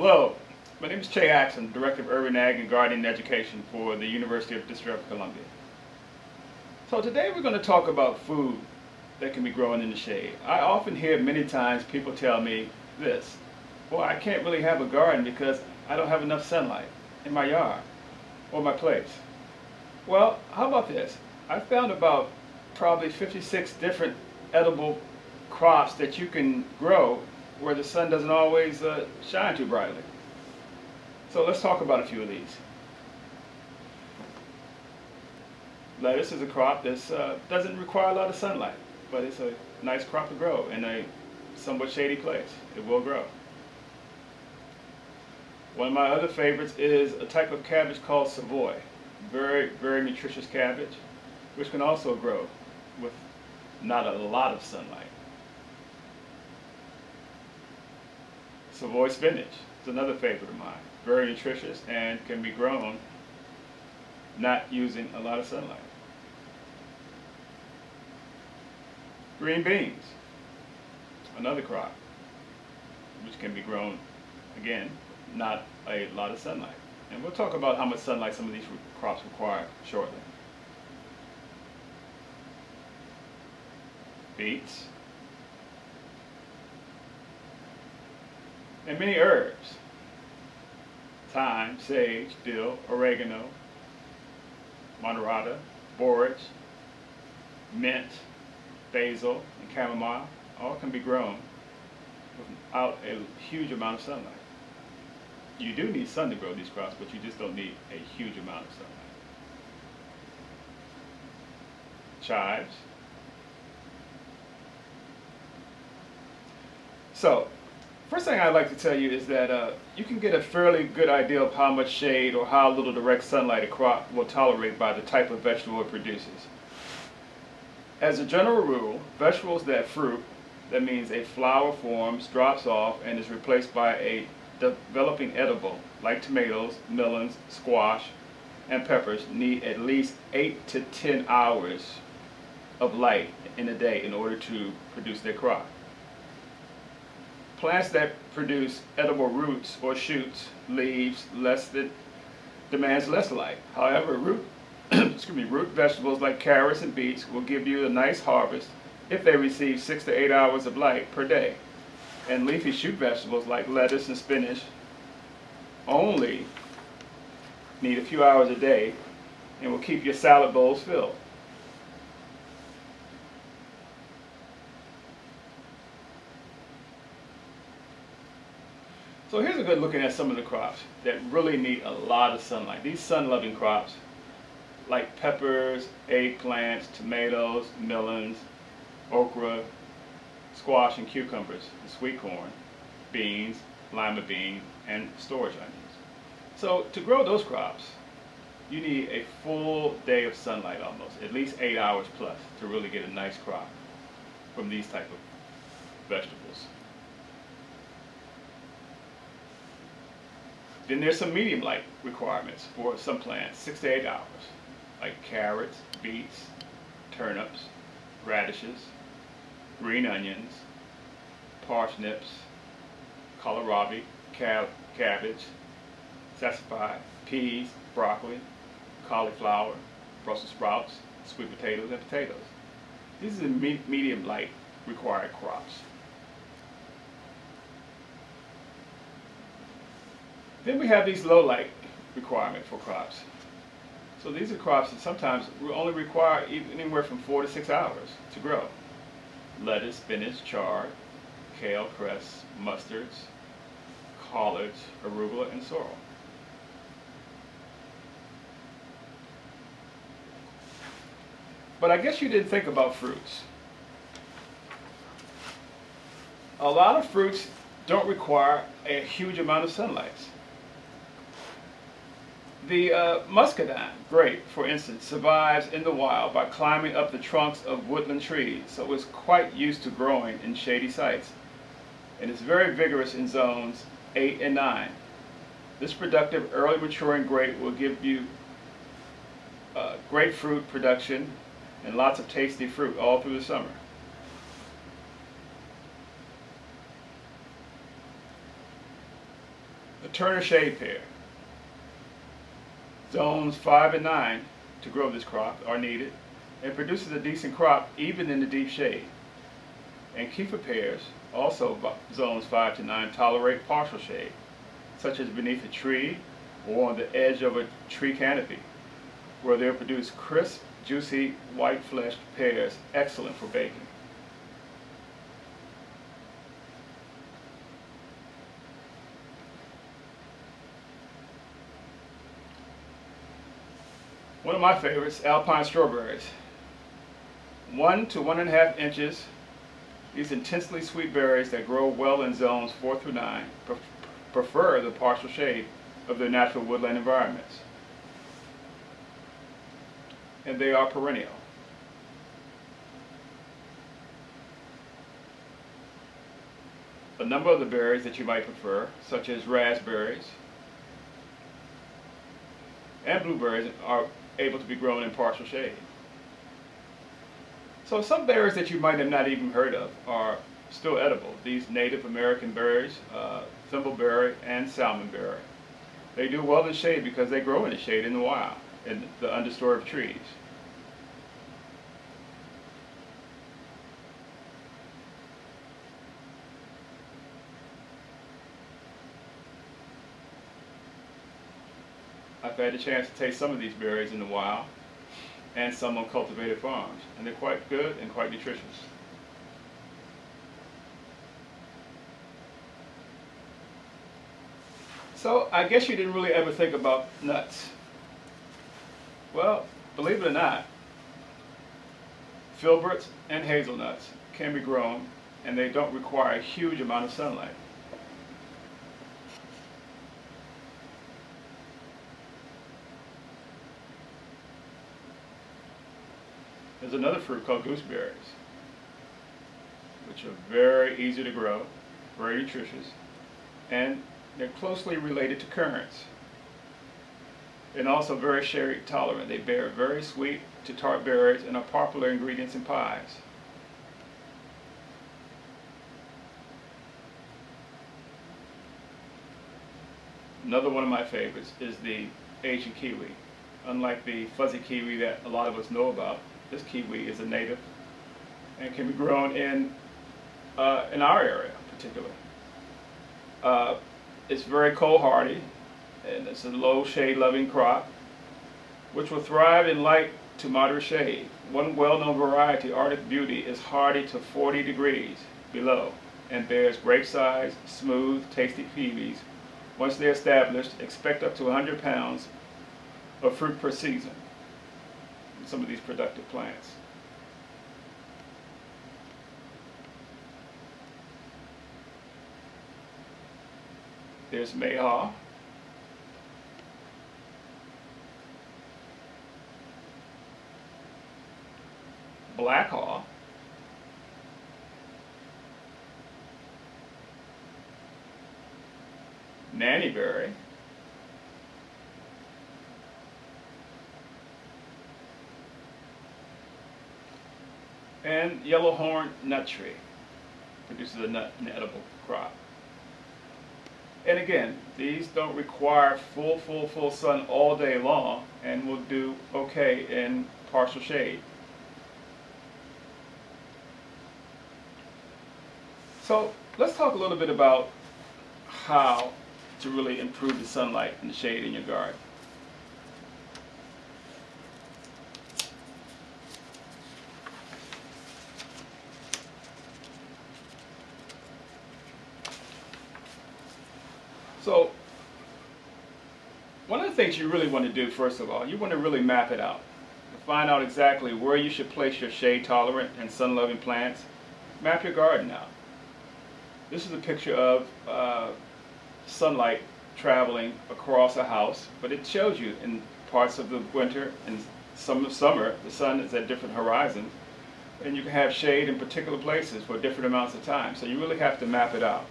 Hello, my name is Che Axon, Director of Urban Ag and Gardening Education for the University of District of Columbia. So today we're going to talk about food that can be grown in the shade. I often hear many times people tell me this: well, I can't really have a garden because I don't have enough sunlight in my yard or my place. Well, how about this? I found about probably 56 different edible crops that you can grow where the sun doesn't always shine too brightly. So let's talk about a few of these. Lettuce is a crop that doesn't require a lot of sunlight, but it's a nice crop to grow in a somewhat shady place. It will grow. One of my other favorites is a type of cabbage called Savoy. Very, very nutritious cabbage, which can also grow with not a lot of sunlight. Savoy spinach is another favorite of mine. Very nutritious and can be grown not using a lot of sunlight. Green beans, another crop, which can be grown, again, not a lot of sunlight. And we'll talk about how much sunlight some of these crops require shortly. Beets, and many herbs: thyme, sage, dill, oregano, monterata, borage, mint, basil, and chamomile. All can be grown without a huge amount of sunlight. You do need sun to grow these crops, but you just don't need a huge amount of sunlight. Chives. So, first thing I'd like to tell you is that you can get a fairly good idea of how much shade or how little direct sunlight a crop will tolerate by the type of vegetable it produces. As a general rule, vegetables that fruit, that means a flower forms, drops off, and is replaced by a developing edible, like tomatoes, melons, squash, and peppers, need at least 8 to 10 hours of light in a day in order to produce their crop. Plants that produce edible roots or shoots, leaves, demands less light. However, root vegetables like carrots and beets will give you a nice harvest if they receive 6 to 8 hours of light per day. And leafy shoot vegetables like lettuce and spinach only need a few hours a day and will keep your salad bowls filled. So here's a good look at some of the crops that really need a lot of sunlight. These sun-loving crops like peppers, eggplants, tomatoes, melons, okra, squash and cucumbers, and sweet corn, beans, lima bean, and storage onions. So to grow those crops, you need a full day of sunlight almost, at least 8 hours plus, to really get a nice crop from these type of vegetables. Then there's some medium light requirements for some plants, 6 to 8 hours, like carrots, beets, turnips, radishes, green onions, parsnips, kohlrabi, cabbage, sassafras, peas, broccoli, cauliflower, Brussels sprouts, sweet potatoes, and potatoes. These are the medium light required crops. Then we have these low light requirement for crops. So these are crops that sometimes only require anywhere from 4 to 6 hours to grow. Lettuce, spinach, chard, kale, cress, mustards, collards, arugula, and sorrel. But I guess you didn't think about fruits. A lot of fruits don't require a huge amount of sunlight. The muscadine grape, for instance, survives in the wild by climbing up the trunks of woodland trees, so it's quite used to growing in shady sites, and it's very vigorous in zones 8 and 9. This productive, early maturing grape will give you great fruit production and lots of tasty fruit all through the summer. Turner shade pair. Zones 5 and 9 to grow this crop are needed and produces a decent crop even in the deep shade. And Kiefer pears, also zones 5 to 9, tolerate partial shade, such as beneath a tree or on the edge of a tree canopy, where they'll produce crisp, juicy, white-fleshed pears excellent for baking. One of my favorites, alpine strawberries. 1 to 1.5 inches. These intensely sweet berries that grow well in zones 4 through 9 prefer the partial shade of their natural woodland environments. And they are perennial. A number of the berries that you might prefer, such as raspberries and blueberries, are able to be grown in partial shade. So some berries that you might have not even heard of are still edible. These Native American berries, thimbleberry and salmonberry. They do well in shade because they grow in the shade in the wild, in the understory of trees. I've had a chance to taste some of these berries in the wild and some on cultivated farms, and they're quite good and quite nutritious. So I guess you didn't really ever think about nuts. Well, believe it or not, filberts and hazelnuts can be grown, and they don't require a huge amount of sunlight. There's another fruit called gooseberries, which are very easy to grow, very nutritious, and they're closely related to currants, and also very shade tolerant. They bear very sweet to tart berries and are popular ingredients in pies. Another one of my favorites is the Asian kiwi. Unlike the fuzzy kiwi that a lot of us know about, this kiwi is a native and can be grown in our area particularly. It's very cold hardy, and it's a low shade loving crop which will thrive in light to moderate shade. One well-known variety, Arctic Beauty, is hardy to 40 degrees below and bears grape-sized, smooth, tasty kiwis. Once they're established, expect up to 100 pounds of fruit per season in some of these productive plants. There's mayhaw, black haw, nannyberry, and yellowhorn nut tree produces a nut and edible crop. And again, these don't require full sun all day long and will do okay in partial shade. So let's talk a little bit about how to really improve the sunlight and the shade in your garden. So one of the things you really want to do, first of all, you want to really map it out. Find out exactly where you should place your shade-tolerant and sun-loving plants. Map your garden out. This is a picture of sunlight traveling across a house, but it shows you in parts of the winter and some of summer, the sun is at different horizons, and you can have shade in particular places for different amounts of time. So you really have to map it out.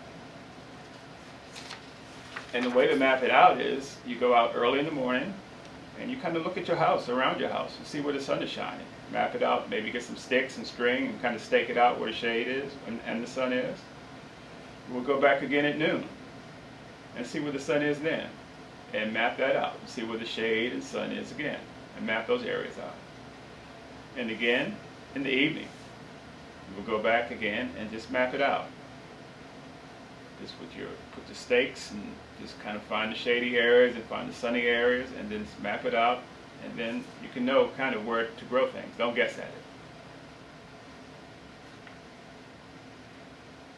And the way to map it out is you go out early in the morning and you kind of look at your house, around your house, and see where the sun is shining. Map it out, maybe get some sticks and string and kind of stake it out where the shade is and the sun is. We'll go back again at noon. and see where the sun is then, and map that out. See where the shade and sun is again, and map those areas out. And again, in the evening, we'll go back again and just map it out. Just put the stakes and just kind of find the shady areas and find the sunny areas, and then just map it out, and then you can know kind of where to grow things. Don't guess at it.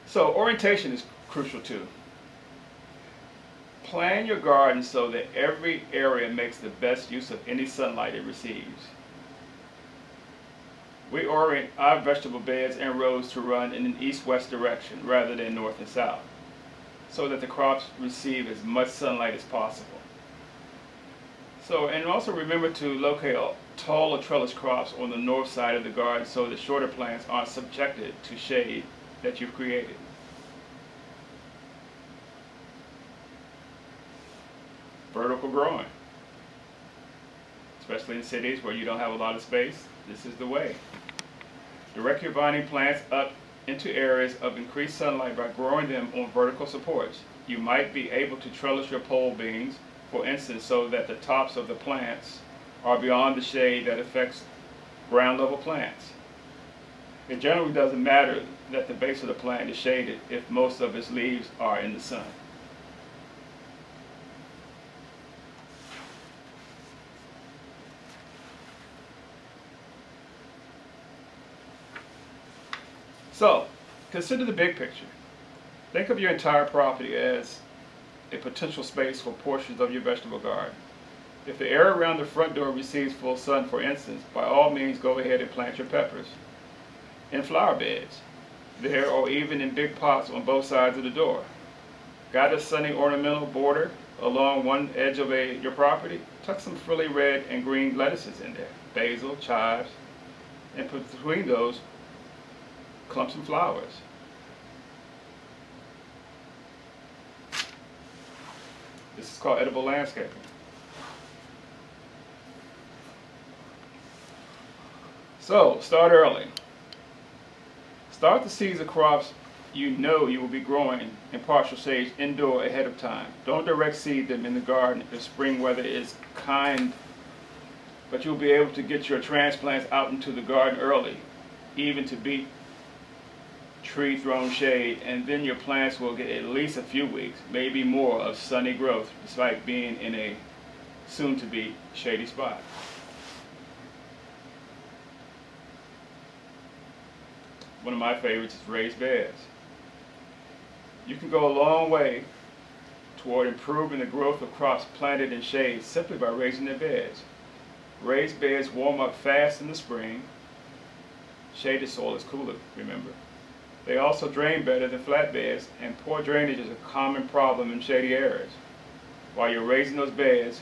So orientation is crucial too. Plan your garden so that every area makes the best use of any sunlight it receives. We orient our vegetable beds and rows to run in an east-west direction rather than north and south, so that the crops receive as much sunlight as possible. So, and also remember to locate tall or trellis crops on the north side of the garden so that shorter plants aren't subjected to shade that you've created. Vertical growing. Especially in cities where you don't have a lot of space, this is the way. Direct your vining plants up into areas of increased sunlight by growing them on vertical supports. You might be able to trellis your pole beans, for instance, so that the tops of the plants are beyond the shade that affects ground level plants. It generally doesn't matter that the base of the plant is shaded if most of its leaves are in the sun. So, consider the big picture. Think of your entire property as a potential space for portions of your vegetable garden. If the area around the front door receives full sun, for instance, by all means go ahead and plant your peppers in flower beds there, or even in big pots on both sides of the door. Got a sunny ornamental border along one edge of your property? Tuck some frilly red and green lettuces in there, basil, chives, and put between those clumps and flowers. This is called edible landscaping. So, start early. Start the seeds of crops you know you will be growing in partial shade indoor ahead of time. Don't direct seed them in the garden if spring weather is kind, but you'll be able to get your transplants out into the garden early, even to beat tree-thrown shade, and then your plants will get at least a few weeks, maybe more, of sunny growth, despite being in a soon-to-be shady spot. One of my favorites is raised beds. You can go a long way toward improving the growth of crops planted in shade simply by raising their beds. Raised beds warm up fast in the spring. Shaded soil is cooler, remember. They also drain better than flat beds, and poor drainage is a common problem in shady areas. While you're raising those beds,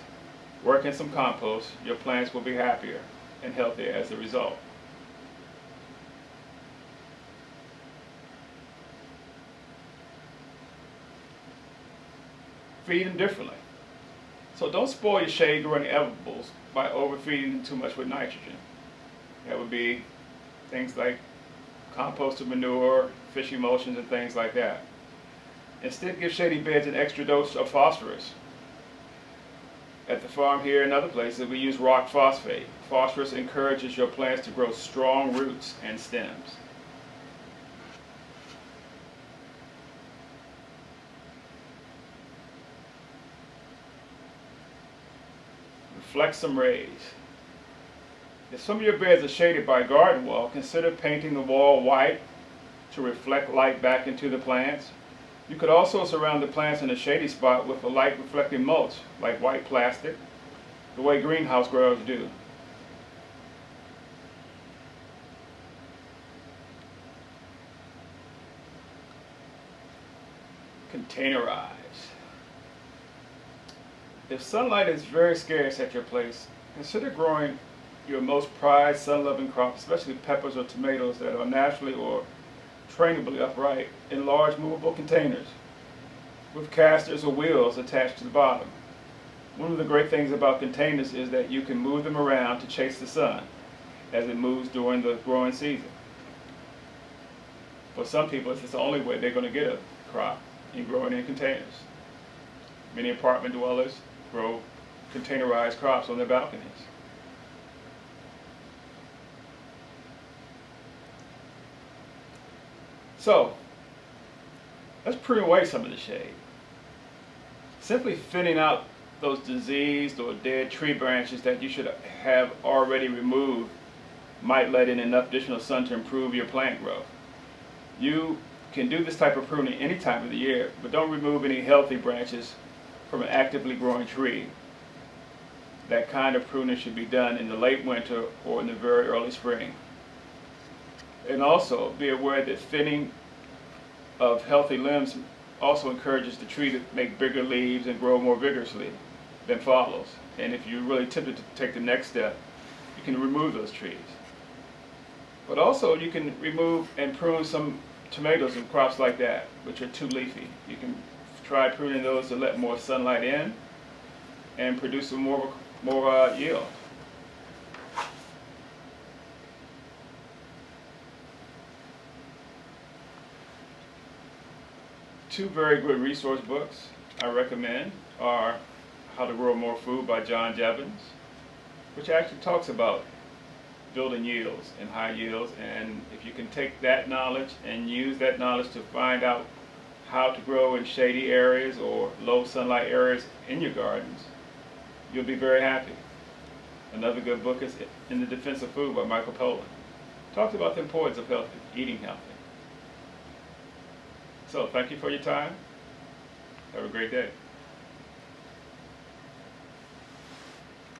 work in some compost, your plants will be happier and healthier as a result. Feed them differently. So don't spoil your shade growing edibles by overfeeding them too much with nitrogen. That would be things like composted manure, fish emulsions, and things like that. Instead, give shady beds an extra dose of phosphorus. At the farm here and other places, we use rock phosphate. Phosphorus encourages your plants to grow strong roots and stems. Reflect some rays. If some of your beds are shaded by a garden wall, consider painting the wall white to reflect light back into the plants. You could also surround the plants in a shady spot with a light reflecting mulch, like white plastic, the way greenhouse growers do. Containerize. If sunlight is very scarce at your place, consider growing your most prized sun-loving crops, especially peppers or tomatoes that are naturally or trainably upright, in large movable containers with casters or wheels attached to the bottom. One of the great things about containers is that you can move them around to chase the sun as it moves during the growing season. For some people, it's the only way they're going to get a crop, in growing in containers. Many apartment dwellers grow containerized crops on their balconies. So, let's prune away some of the shade. Simply thinning out those diseased or dead tree branches that you should have already removed might let in enough additional sun to improve your plant growth. You can do this type of pruning any time of the year, but don't remove any healthy branches from an actively growing tree. That kind of pruning should be done in the late winter or in the very early spring. And also be aware that thinning of healthy limbs also encourages the tree to make bigger leaves and grow more vigorously than follows. And if you're really tempted to take the next step, you can remove those trees. But also you can remove and prune some tomatoes and crops like that, which are too leafy. You can try pruning those to let more sunlight in and produce some more yield. Two very good resource books I recommend are How to Grow More Food by John Jeavons, which actually talks about building yields and high yields, and if you can take that knowledge and use that knowledge to find out how to grow in shady areas or low sunlight areas in your gardens, you'll be very happy. Another good book is In the Defense of Food by Michael Pollan. Talks about the importance of eating healthy. So thank you for your time. Have a great day.